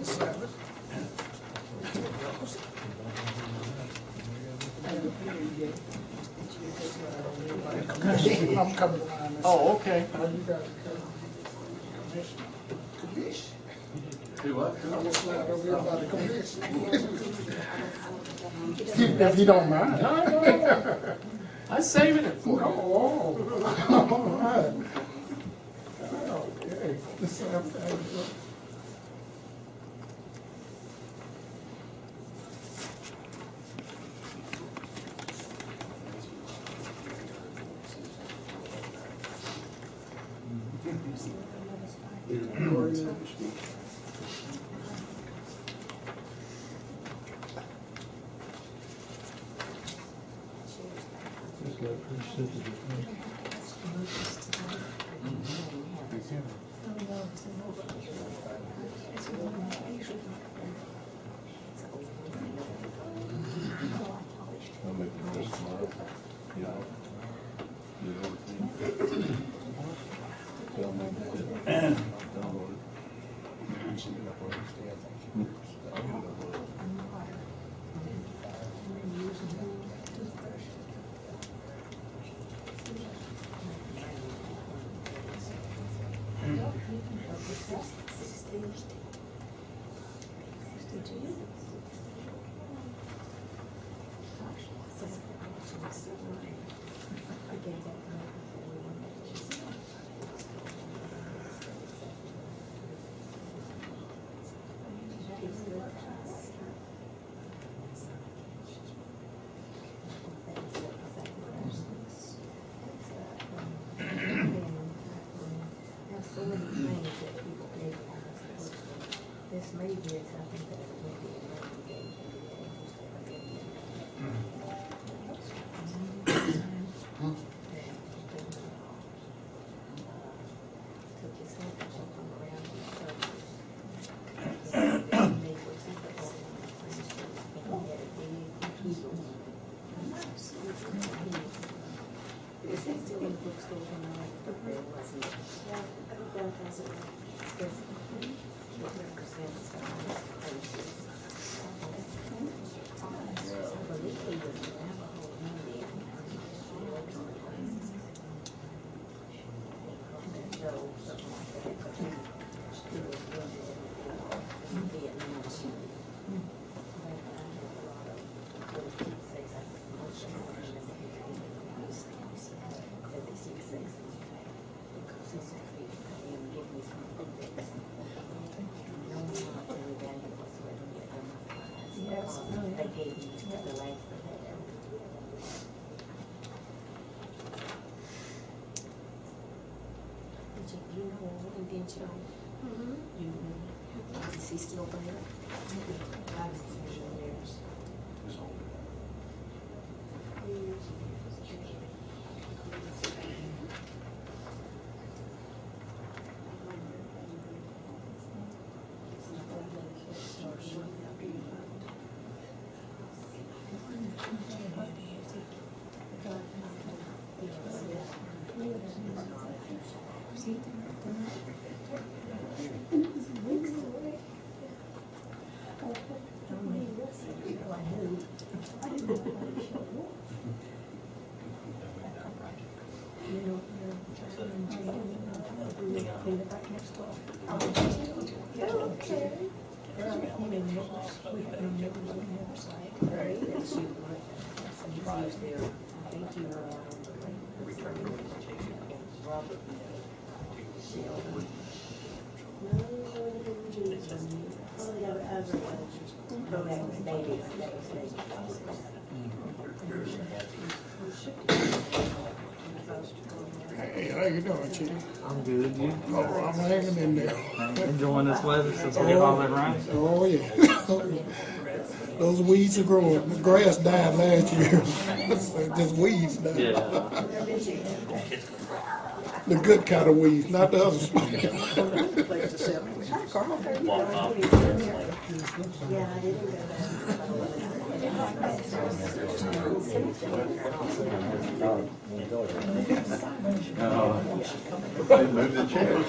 I'm coming around. Oh, okay. You got commission. Do what? I will slide over here about the commission. If you don't mind. No. I'm saving it for you. Oh, all right. Okay. This may be something that will be Is he still there? I haven't seen him in years. Hey, how you doing, Chitty? I'm good, you? Oh, I'm hanging in there. Enjoying this weather since we get all that rain? Oh, yeah. Those weeds are growing. The grass died last year. Just weeds now. Yeah. The good kind of weeds, not the others. Yeah, I didn't go back. Move the chair.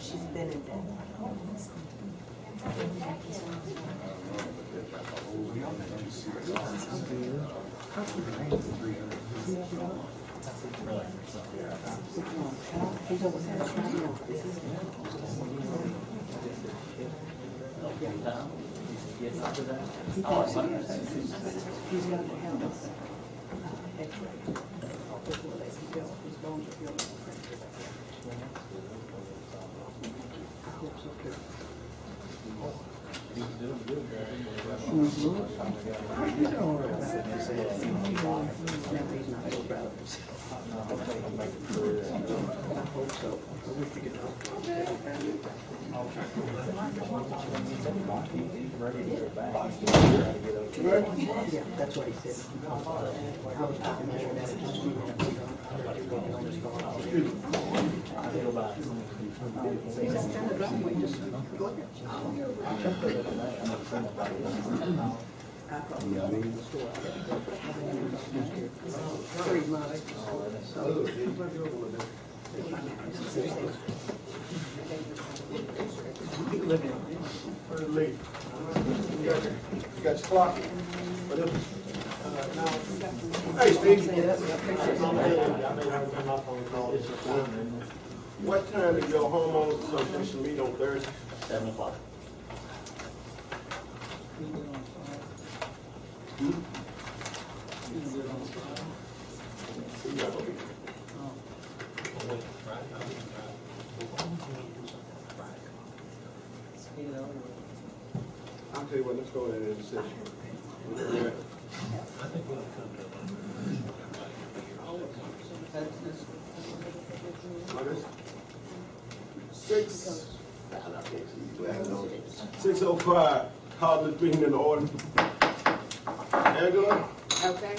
She's been in debt. He's got the house. His bones are healed. I hope so too. I hope so. I wish we could talk. Yeah, that's what he said. I was talking to her I probably got in the store. 3 months. So, Lee, you got your clock? Hey, Steve. What time did your homeowners association meet on Thursday? 7 o'clock. I'll tell you what, let's go ahead and session. Six. 6:05, call this meeting in order. Angela, Okay.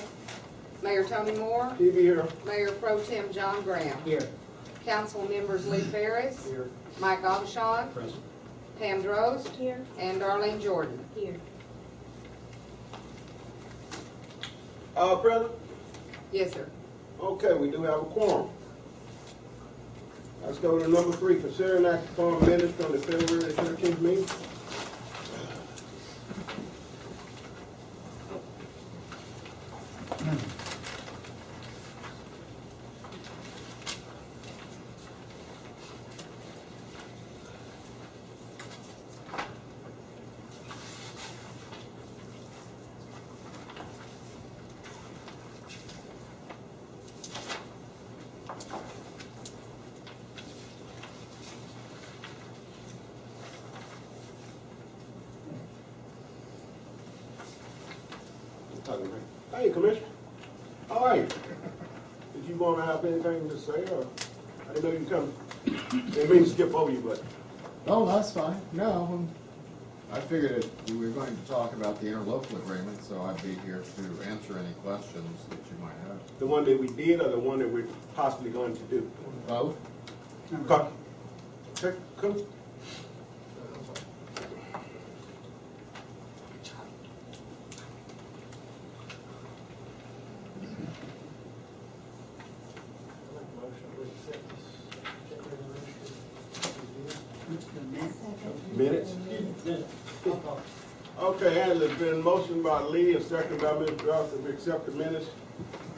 Mayor Tony Moore, he be here. Mayor Pro Tem John Graham. Here. Council members Lee Ferris. Here. Mike Abishon. Present. Pam Drost. Here. And Darlene Jordan. Here. President? Yes, sir. Okay, we do have a quorum. Let's go to number 3, consider and act upon minutes from the February 13th meeting. Hey, Commissioner. All right. Did you want to have anything to say, or I didn't know you come? Didn't mean to skip over you, but Oh, that's fine. No, I figured that we were going to talk about the interlocal agreement, so I'd be here to answer any questions that you might have. the one that we did, or the one that we're possibly going to do? Both? Okay, cool. Minutes? Okay, and it's been motioned by Lee and second by Ms. Ross to accept the minutes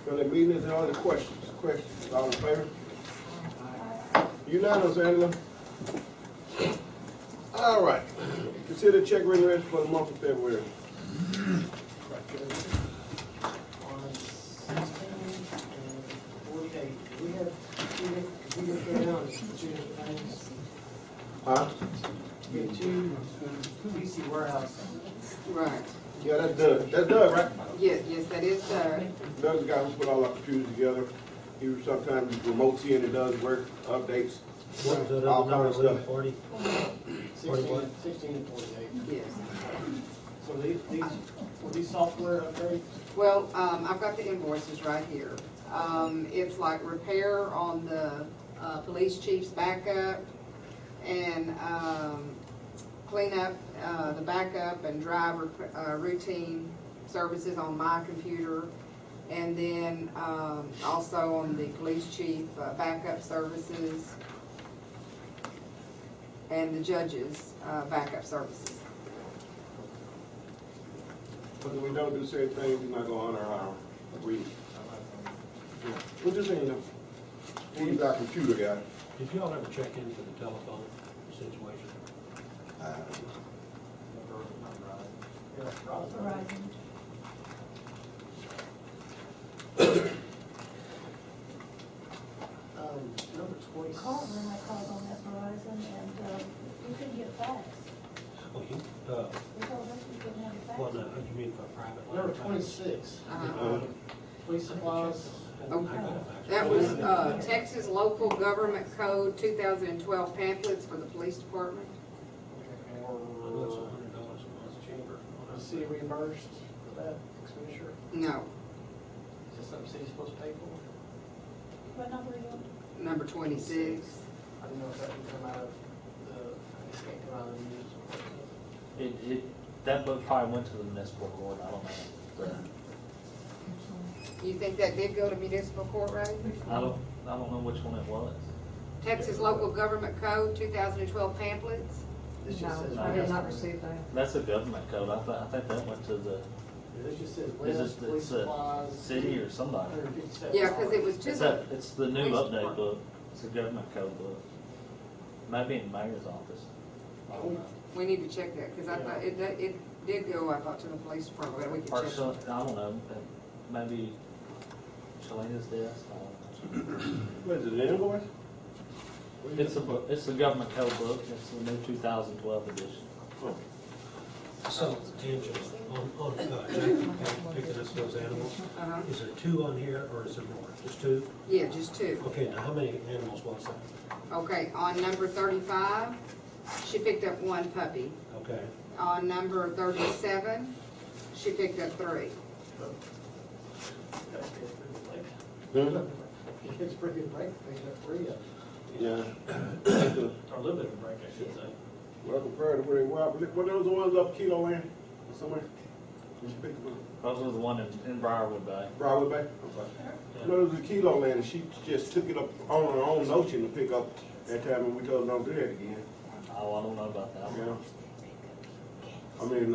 from the meeting. Is there other questions? Questions? All in favor? Unanimous, Angela. All right. Consider check written register for the month of February. On 16 and 48, we have go down two different things. Huh? We have two PC warehouse. Right. Yeah, that's Doug. That's Doug, right? Yes, that is, Doug's the guy who put all our computers together. He sometimes remotes in and does work, updates. What was that all other number, kinds of stuff. 40? 41? 16 and 48. Yes. So were these software upgrades? Well, I've got the invoices right here. It's like repair on the police chief's backup and clean up the backup and drive routine services on my computer. And then also on the police chief backup services and the judge's backup services. But if we don't do certain things, we're not gonna honor our agreement. We're just saying, he's our computer guy. Did y'all ever check into the telephone situation? Verizon. Number 20. Called when I called on that Verizon and you couldn't get a fax. Oh, you, They told us we couldn't have a fax. well, no, you mean for private? line? Number 26. Uh-huh. Police supplies. Okay. I got a fax. That was Texas Local Government Code 2012 pamphlets for the police department. I know it's $100 a month cheaper. Was the city reimbursed for that expenditure? No, Is that something the city's supposed to pay for? What number are you on? number 26. I didn't know if that would come out of the, I guess it can't come out of the news. That book probably went to the municipal court, I don't know. But You think that did go to municipal court, Ray? I don't know which one it was. Texas Local Government Code 2012 pamphlets? This just says. I did not receive that. That's a government code, I think that went to the, This just says is West, it, police it's a supplies. city or somebody. $157. Yeah, because it was to It's the, that, it's the new police update department. book, it's a government code book. Might be in the mayor's office. I don't know. we need to check that, because I thought, it did go, I thought, to the police department, but we can Or check. so, I don't know, maybe Shalina's desk, I don't know. What is it, an invoice? It's a book, it's the government code book, it's the new 2012 edition. Oh. So, Angela, on picking up those animals, Uh-huh. is there 2 on here or is there more? Just 2? Yeah, just 2. Okay, now how many animals was that? Okay, on number 35, she picked up 1 puppy. Okay. On number 37, she picked up 3. It's a pretty good break, picking up 3 of them. Yeah. Or a little bit of a break, I should say. Well, compared to where they were, what those the ones up Kilo Land or somewhere? Did you pick them up? Those were the one in Briarwood Bay. Broward Bay? Okay. No, it was a Kilo Land, and she just took it up on her own notion to pick up that time, and we told her don't do that again. Oh, I don't know about that one. Yeah. I mean,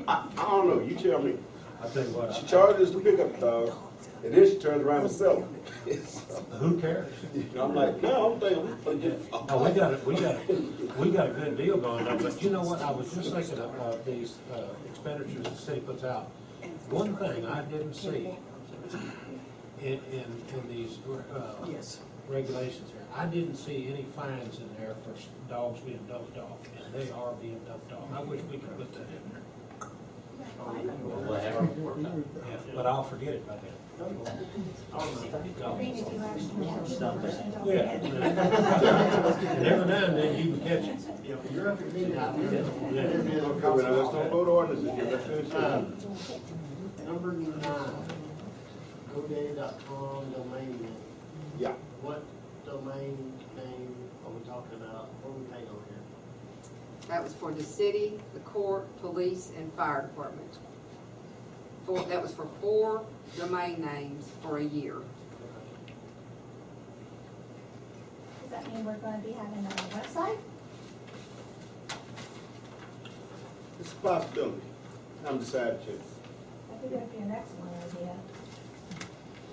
I don't know, you tell me. I tell you what, She charges to pick up the dog, and then she turns around and sells them. who cares? I'm like, no, I'm thinking. Oh, we got a good deal going on, but you know what, I was just thinking of these expenditures the city puts out. One thing I didn't see in these regulations here, I didn't see any fines in there for dogs being dumped off, and they are being dumped off. I wish we could put that in there. Yeah, but I'll forget it by then. I mean, if you actually have to. Yeah. And every now and then you can catch it. You're up at midnight. Okay, well, let's don't go to ordinances yet, let's finish that. Number 9, GoDaddy.com domain name. Yeah. What domain name are we talking about? What are we paying on here? That was for the city, the court, police, and fire department. That was for 4 domain names for a year. Does that mean we're gonna be having a website? It's a possibility. I'm decided to. I think that'd be an excellent idea.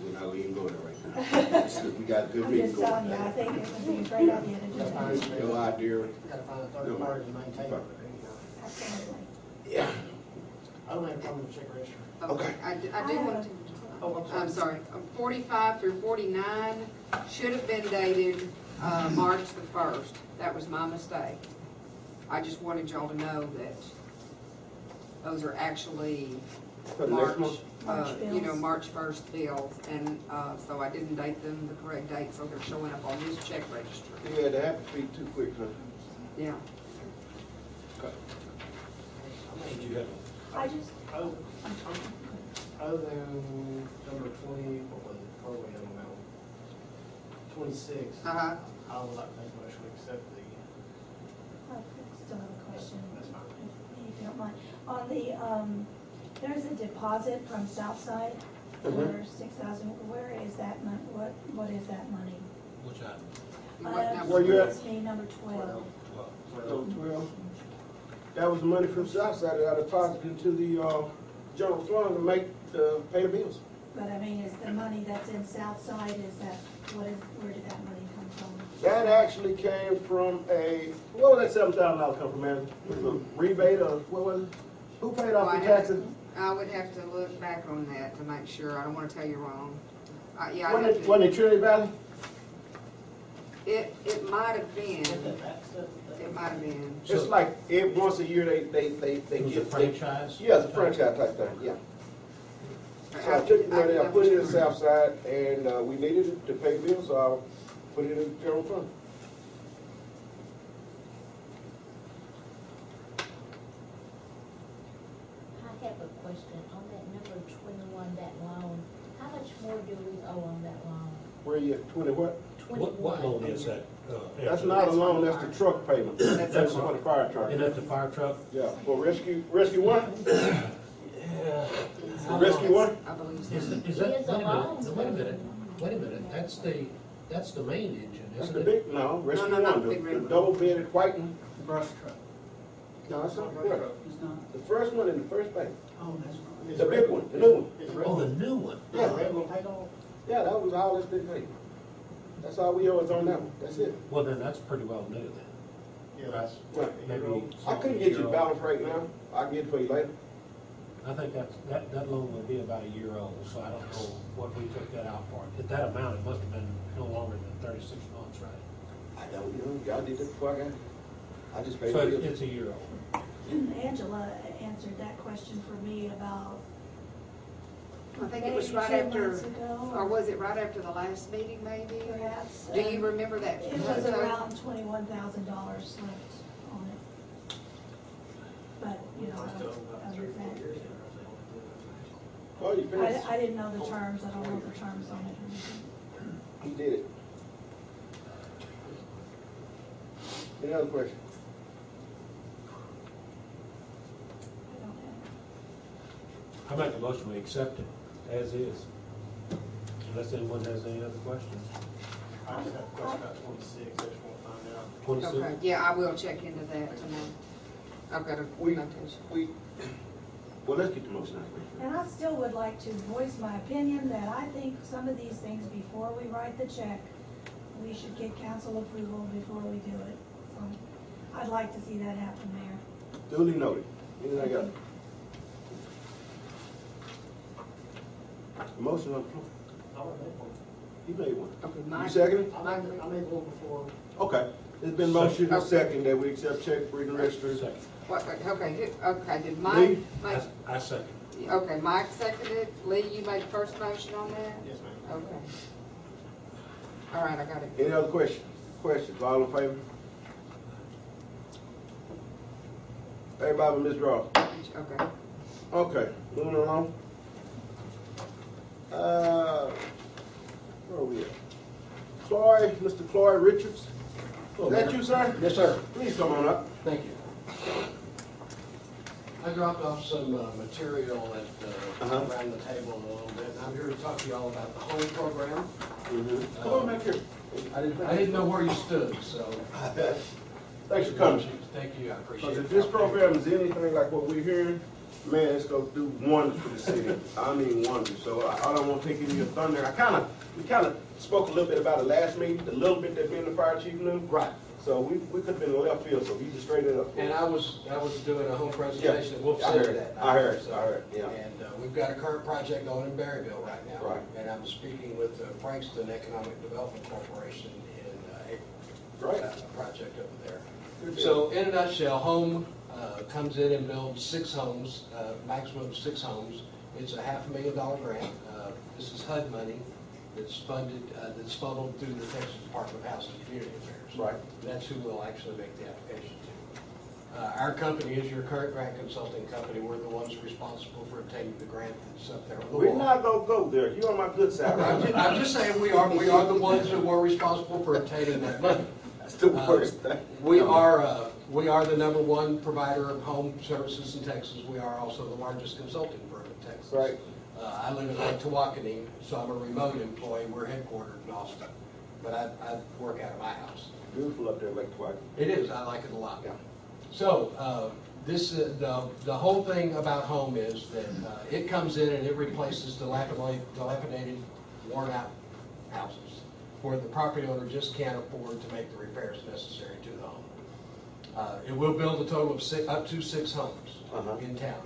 We're not even going there right now. We got a good I'm meeting just telling you, I going. think it would be a great idea to do that. No idea. Gotta find a third party to maintain it. Absolutely. Yeah. I don't have a problem with check register. Okay. I do want to, Oh, I'm sorry, 45 through 49 should have been dated March the 1st. That was my mistake. I just wanted y'all to know that those are actually For the next month? You know, March 1st bills, and, so I didn't date them the correct date, so they're showing up on this check register. Yeah, they have to be too quick, huh? Yeah. Did you have I just, other than number 20, what was it, where were we on that one? 26, Uh-huh. I would like to make a motion to accept the, I still have a question, that's fine. if you don't mind. On the, there's a deposit from Southside for Mhm. 6,000. Where is that money? What is that money? which item? What number? Where you at? It's me, number 12. So 12. That was the money from Southside that I deposited into the, general fund to make, pay the bills. But I mean, is the money that's in Southside, is that, where did that money come from? That actually came from what was that $7,000 come from, man? Was it a rebate or what was it? Who paid Well, off I the have- taxes? I would have to look back on that to make sure, I don't wanna tell you wrong. Yeah, I Wasn't have it, to, wasn't it Trinity Valley? it might have been, it might have been. It's like, once a year, they It was a get. franchise? Yeah, it's a franchise type thing, yeah. So I took the money, I put it in the Southside, and we needed it to pay bills, so I put it in the general fund. I have a question on that number 21, that loan. How much more do we owe on that loan? Where you at, 20 what? What loan is that? That's not a loan, that's the truck payment. That's for the fire truck. Isn't that the fire truck? Yeah, for rescue one? Yeah. For rescue one? I believe so. Is that, It is a wait a minute, that's the main engine, That's isn't the it? big, no, rescue no, not one, the big the red one. double bedded white one. Brush truck. No, that's not the truck. It's not. The first one in the first bank. Oh, that's right. The big one, the new one. Is the red Oh, the one, new one. Yeah. the red one paid off? Yeah, that was all that's been paid. That's all we owe is on that one, that's it. Well, then that's pretty well new then. Yeah, that's. Right. Maybe. I couldn't get you the balance right now, I can get it for you later. I think that loan would be about a year old, so I don't know what we took that out for. At that amount, it must have been no longer than 36 months, right? I don't know, y'all did that before I got it. I just paid So the bill. it's a year old. Angela answered that question for me about I think it was maybe right 2 after, months ago, or was it right after the last meeting maybe? perhaps. Do you remember that? It was around $21,000 left on it. But, you know, I don't understand. Oh, you finished? I didn't know the terms, I don't know the terms on it or anything. He did it. Any other questions? I don't have. I make a motion we accept it as is. Unless anyone has any other questions. I just have a question about 26, I just want to find out. 26? Okay, yeah, I will check into that tomorrow. I've got a We, notation. well, let's get the motion out of the way. And I still would like to voice my opinion that I think some of these things, before we write the check, we should get council approval before we do it. So I'd like to see that happen, Mayor. Duly noted. Anything else? Motion on the floor. I want to make one. You made one. Okay, You Mike. seconded? I made one before. Okay. It's been motion and second that we accept check for reading registers. Second. Okay, did Mike, Lee? I second. okay, Mike seconded, Lee, you made the first motion on that? Yes, ma'am. Okay. All right, I got it. Any other questions? Questions? All in favor? Everybody but Ms. Ross. Okay. Okay, moving along. Where are we at? Cloyd, Mr. Cloyd Richards. Is that you, sir? Yes, sir. Please come on up. Thank you. I dropped off some material at, around the table a little bit, and I'm here to talk to you all about the home program. Come on back here. I didn't know where you stood, so. Thanks for coming. Thank you, I appreciate Because it. if this program is anything like what we're hearing, man, it's gonna do wonders for the city. I mean wonders. So I don't want to take any of your thunder. We kind of spoke a little bit about it last meeting, the little bit that being the fire chief knew. Right. So we could have been in left field, so he just straightened it up. And I was doing a home presentation at Wolf I Center heard that it. night. I heard, yeah. And we've got a current project going in Berryville right now. Right. And I'm speaking with Frankston Economic Development Corporation in April. Right. A project over there. Good deal. So in a nutshell, Home comes in and builds 6 homes, maximum of 6 homes, It's a $500,000 grant. This is HUD money that's funded, that's funneled through the Texas Department of Housing and Community Affairs. Right. That's who will actually make the application to. Our company is your current grant consulting company. We're the ones responsible for obtaining the grant that's up there on the We're wall. not gonna go there. You're on my good side. I'm just saying, we are the ones that were responsible for obtaining that money. That's the worst thing. We are the #1 provider of home services in Texas. We are also the largest consulting firm in Texas. Right. I live in Lake Tawakoni, so I'm a remote employee. We're headquartered in Austin, but I work out of my house. Beautiful up there, Lake Twack. It is. I like it a lot. Yeah. So the whole thing about home is that it comes in and it replaces dilapidated, worn-out houses where the property owner just can't afford to make the repairs necessary to the home. It will build a total of up to 6 homes in town.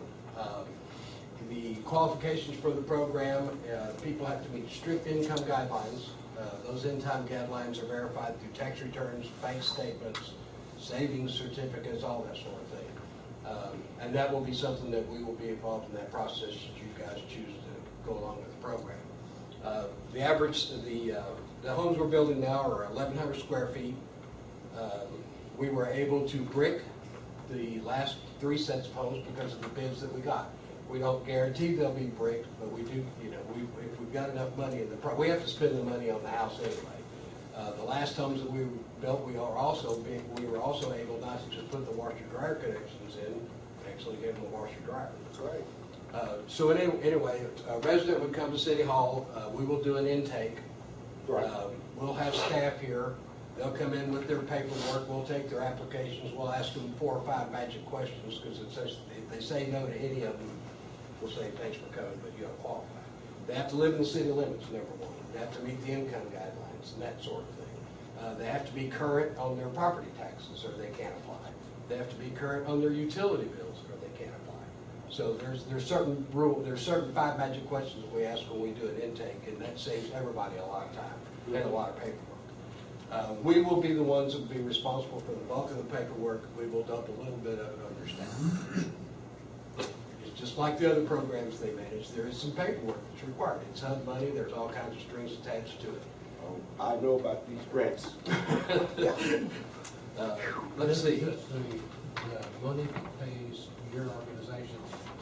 The qualifications for the program, people have to meet strict income guidelines. Those income guidelines are verified through tax returns, bank statements, savings certificates, all that sort of thing. And that will be something that we will be involved in that process should you guys choose to go along with the program. The average, the homes we're building now are 1,100 square feet. We were able to brick the last 3 sets of homes because of the bids that we got. We don't guarantee they'll be bricked, but we do, you know, if we've got enough money in the we have to spend the money on the house anyway. The last homes that we built, we were also able not to just put the washer dryer connections in, actually give them a washer dryer. That's right. So anyway, a resident would come to City Hall. We will do an intake. Right. We'll have staff here. They'll come in with their paperwork. We'll take their applications. We'll ask them 4 or 5 magic questions because it says if they say no to any of them, we'll say thanks for coming, but you don't qualify. They have to live in the city limits, #1. They have to meet the income guidelines and that sort of thing. They have to be current on their property taxes or they can't apply. They have to be current on their utility bills or they can't apply. So there's certain 5 magic questions we ask when we do an intake, and that saves everybody a lot of time and a lot of paperwork. We will be the ones that will be responsible for the bulk of the paperwork. We will dump a little bit of it on your staff. It's just like the other programs they manage. There is some paperwork that's required. It's HUD money. There's all kinds of strings attached to it. I know about these grants. Let's see. The money pays your organization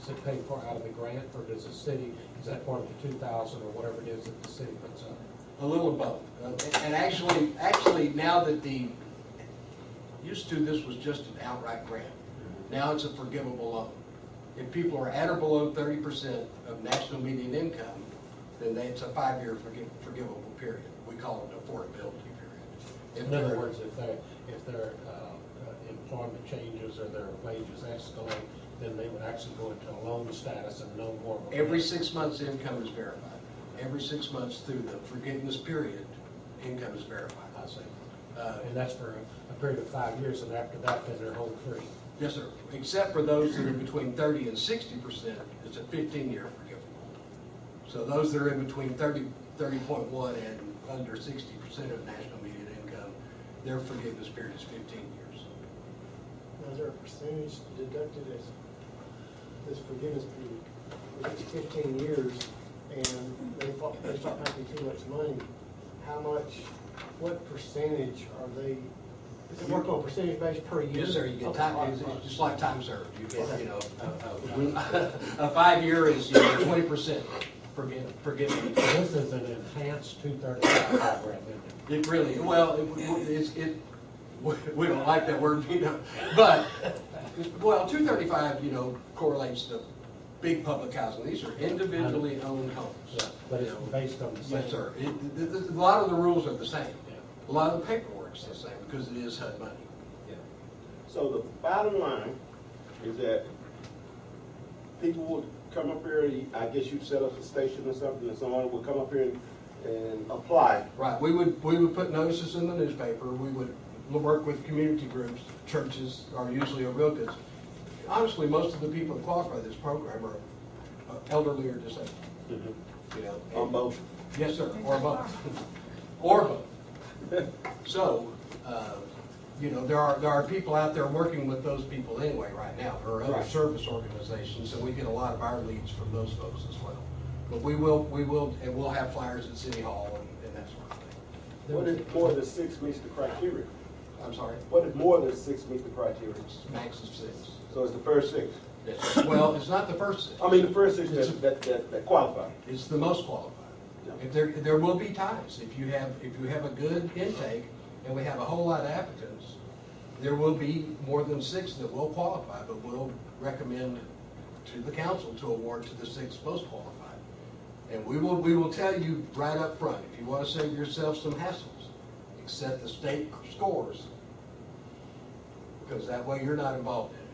to pay for out of the grant, or does the city, is that part of the 2,000 or whatever it is that the city puts up? A little of both. And actually, now that used to this was just an outright grant. Now it's a forgivable loan. If people are at or below 30% of national median income, then it's a 5-year forgivable period. We call it an affordability period. In other words, if their employment changes or their wages escalate, then they would actually go into a loan status and no more. Every 6 months, income is verified. Every 6 months through the forgiveness period, income is verified. I see. And that's for a period of 5 years, and after that, then they're home free. Yes, sir. Except for those that are between 30 and 60%, it's a 15-year forgivable. So those that are in between 30.1 and under 60% of national median income, their forgiveness period is 15 years. Now, is there a percentage deducted as this forgiveness period? If it's 15 years and they start making too much money, what percentage are they, is it work on a percentage base per year? Yes, sir. You get time, it's just like time served. You get, a 5-year is 20% forgiven. This is an enhanced 235 program, isn't it? It really, well, we don't like that word, but, 235, correlates to big public housing. These are individually owned homes. Yeah, but it's based on the same. Yes, sir. A lot of the rules are the same. A lot of the paperwork's the same because it is HUD money. So the bottom line is that people would come up here, I guess you'd set up a station or something, and someone would come up here and apply. Right. We would put notices in the newspaper. We would work with community groups. Churches are usually a real good. Honestly, most of the people that qualify this program are elderly or disabled. On both. Yes, sir. Or both. Or both. So you know, there are people out there working with those people anyway right now. There are other Right. service organizations, and we get a lot of our leads from those folks as well. But we will, and we'll have flyers at City Hall and that sort of thing. What if more than 6 meets the criteria? I'm sorry? What if more than 6 meets the criteria? It's max of 6. So it's the first 6? Yes. Well, it's not the first 6. I mean, the first 6 It's that qualify. It's the most qualified. If there will be times, if you have a good intake and we have a whole lot of applicants, there will be more than 6 that will qualify, but we'll recommend to the council to award to the 6 most qualified. And we will tell you right up front, if you want to save yourself some hassles, accept the state scores, because that way you're not involved in it.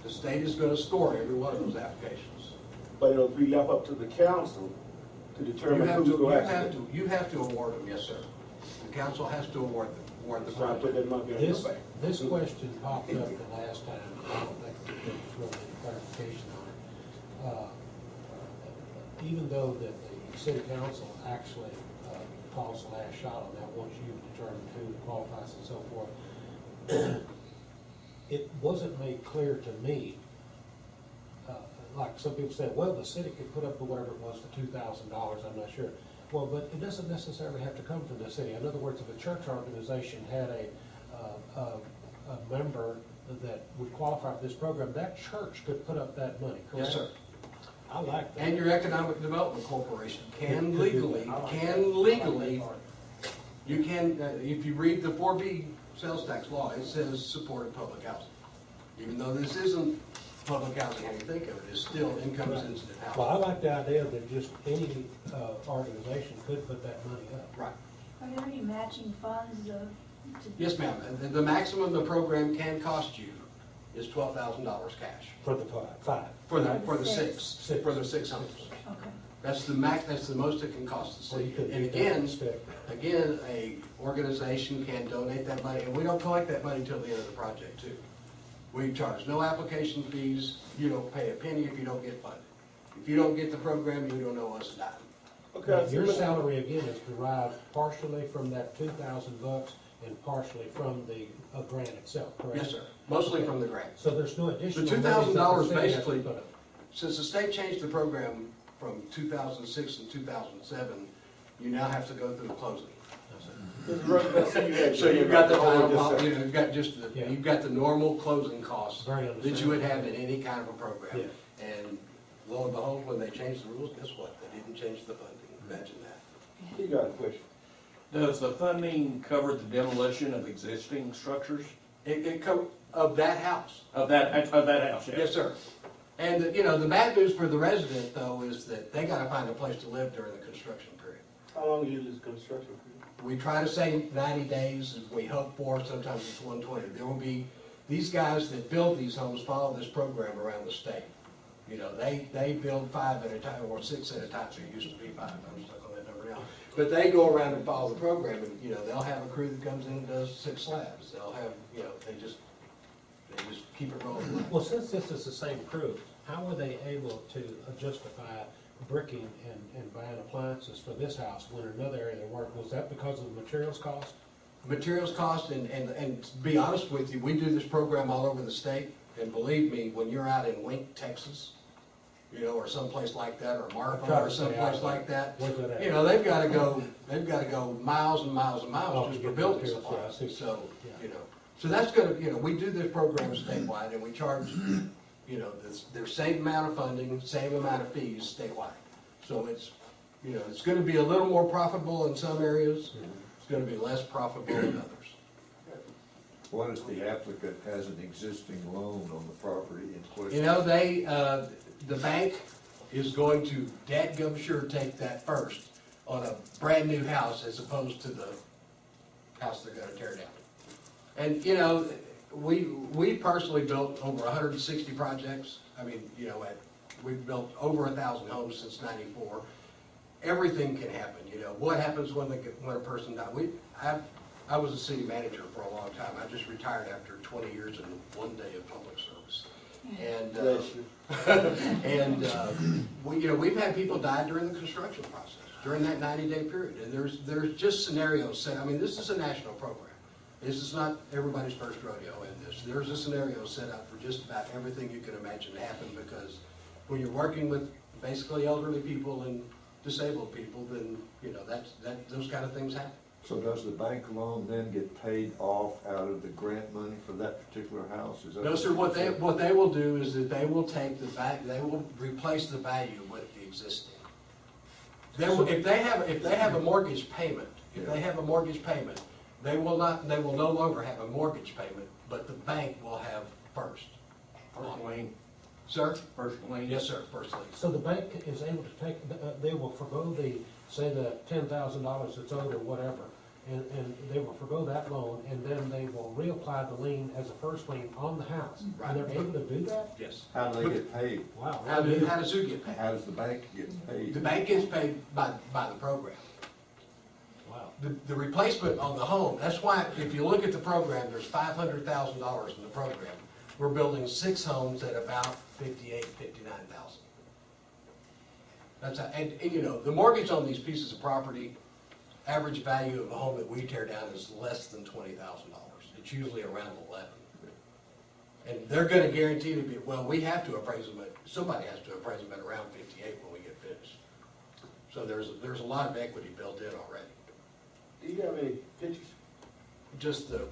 The state is going to score every one of those applications. But it'll be left up to the council to determine who's going to have to. You have to award them, yes, sir. The council has to award the So I put project. that monkey on your This, back. this question popped up the last time, I don't think there was really any clarification on it. Even though that the city council actually calls the last shot on that, once you've determined who qualifies and so forth, it wasn't made clear to me, like some people said, well, the city could put up with whatever it was, the $2,000, I'm not sure. Well, but it doesn't necessarily have to come from the city. In other words, if a church organization had a member that would qualify for this program, that church could put up that money, correct? Yes, sir. I like that. And your Economic Development Corporation can legally, you can, if you read the 4B sales tax law, it says supported public housing. Even though this isn't public housing, how you think of it, it's still income-sensitive Well, I housing. like the idea that just any organization could put that money up. Right. Are there any matching funds to? Yes, ma'am. The maximum the program can cost you is $12,000 cash For the five. for the For the 6 six. for the 6 homes. Okay. That's the max. That's the most it can cost the Well, you city. could And beat that again, instead. a organization can donate that money, and we don't collect that money until the end of the project too. We charge no application fees. You don't pay a penny if you don't get funded. If you don't get the program, you don't owe us a dime. Now, your salary again is derived partially from that $2,000 and partially from the grant itself, correct? Yes, sir. Mostly from the grant. So there's no The additional. $2,000 money that the city has to basically, put up. since the state changed the program from 2006 and 2007, you now have to go through the closing. So you've got the time, you've got just Yeah. you've got the normal closing costs Very that you would have in any kind of a program. Yeah. And lo and behold, when they changed the rules, guess what? They didn't change the funding. Imagine that. You got a question? Does the funding cover the demolition of existing structures? Of that house. Of that house, yeah? Yes, sir. And, the bad news for the resident, though, is that they gotta find a place to live during the construction period. How long is this construction period? We try to say 90 days, as we hope for, sometimes it's 120. There will be, these guys that build these homes follow this program around the state. They build 5 at a time, or 6 at a time, so it used to be 5, I'm stuck on that number now. But they go around and follow the program, and, they'll have a crew that comes in and does 6 slabs. They'll have, they just keep it rolling. Well, since this is the same crew, how were they able to justify bricking and buying appliances for this house when another area they work? Was that because of the materials cost? Materials cost, and to be honest with you, we do this program all over the state, and believe me, when you're out in Wink, Texas, or someplace like that, or Marfa, or someplace like that, Where's that at? they've got to go miles and miles and miles just for building supplies. So, so that's gonna, we do this program statewide, and we charge, the same amount of funding, same amount of fees statewide. So it's, it's gonna be a little more profitable in some areas, it's gonna be less profitable in others. What if the applicant has an existing loan on the property in question? The bank is going to dadgum sure take that first on a brand new house as opposed to the house they're gonna tear down. And, we personally built over 160 projects. I mean, we've built over 1,000 homes since '94. Everything can happen, What happens when a person dies? I was a city manager for a long time. I just retired after 20 years and 1 day of public service. And we've had people die during the construction process, during that 90-day period. And there's just scenarios set. I mean, this is a national program. This is not everybody's first rodeo in this. There's a scenario set out for just about everything you can imagine to happen, because when you're working with basically elderly people and disabled people, then, you know, those kind of things happen. So does the bank loan then get paid off out of the grant money for that particular house? Is that? No, sir, what they will do is that they will take the they will replace the value with the existing. If they have a mortgage payment, they will no longer have a mortgage payment, but the bank will have first. First lien. Sir? First lien. Yes, sir, first lien. So the bank is able to take, they will forgo say the $10,000 that's owed or whatever, and they will forgo that loan, and then they will reapply the lien as a first lien on the house. Right. And they're able to do that? Yes. How do they get paid? Wow. How does who get paid? How does the bank get paid? The bank gets paid by the program. Wow. The replacement on the home, that's why if you look at the program, there's $500,000 in the program. We're building 6 homes at about $58,000, $59,000. That's and you know, the mortgage on these pieces of property, average value of a home that we tear down is less than $20,000. It's usually around 11. And they're going to guarantee to be, well, we have to appraise them somebody has to appraise them at around 58 when we get finished. So there's a lot of equity built in already. Do you have any pictures? Just the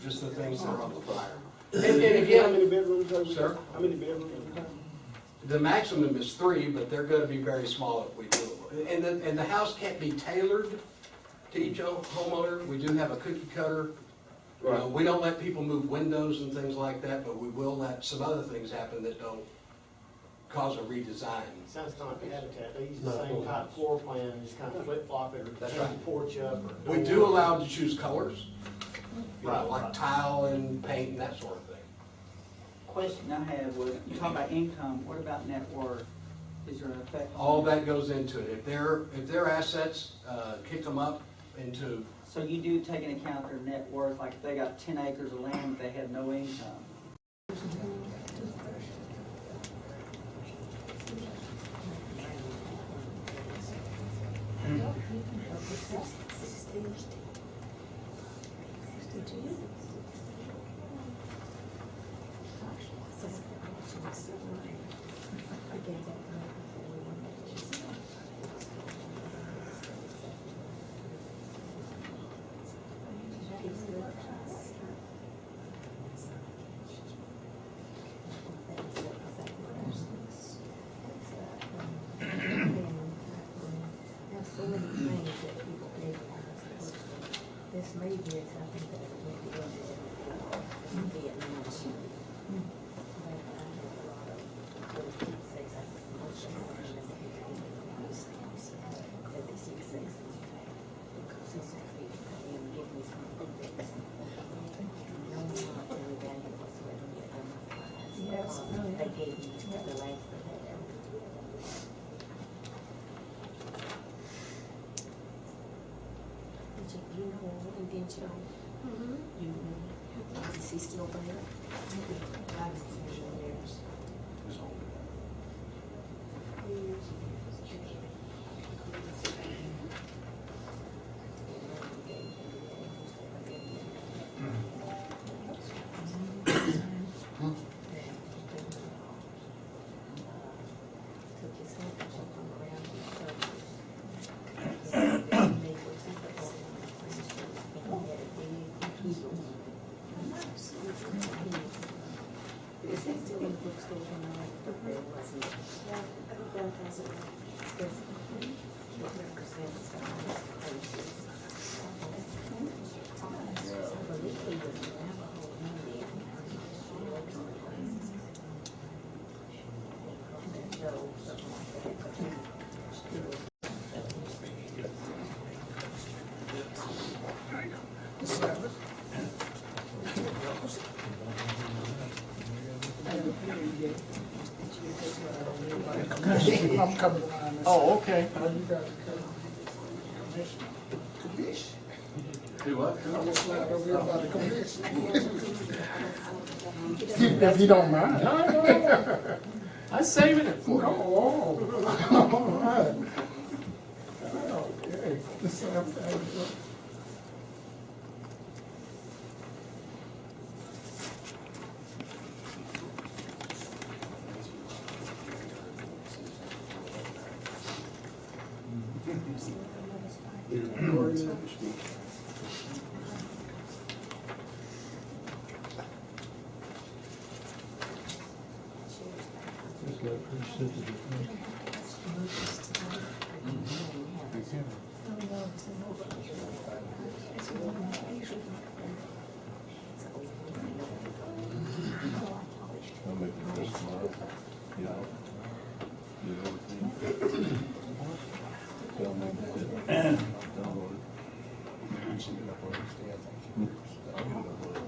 things that are on the flyer. And How again, many bedrooms are sir? How many bedrooms? the maximum is 3, but they're going to be very small if we do it. And the house can't be tailored to each homeowner. We do have a cookie cutter. You know, we don't let people move windows and things like that, but we will let some other things happen that don't cause a redesign. Sounds kind of like Habitat, they use the same type of floor plan, just kind of flip-flop it, or That's change right. the porch up, or. We do allow them to choose colors, you know, Right, like right. tile and paint and that sort of thing. Question I had was, you talk about income, what about net worth? Is there an effect? on All that goes into it. If their assets kick them up into, So you do take into account their net worth, like if they got 10 acres of land, but they had no income? This may be something that we can do in Vietnam. Yes. They gave me the length of that. You know, and then you know, is he still there? I haven't seen him in years. Is he still in the bookstore now? It wasn't. Yeah, I think that has it. It represents places. I believe he was in Navajo Indian. No, something like that. He was. I'm coming around this. Oh, okay. Now you got to come. Commission. Do what? I'm gonna slide over here about the commission. If you don't mind. No. I'm saving it for you. Oh, all right. Okay. I'll make it this tomorrow, you know. Do everything. Tell me that. Download it. And see it uploaded. I'll get it uploaded.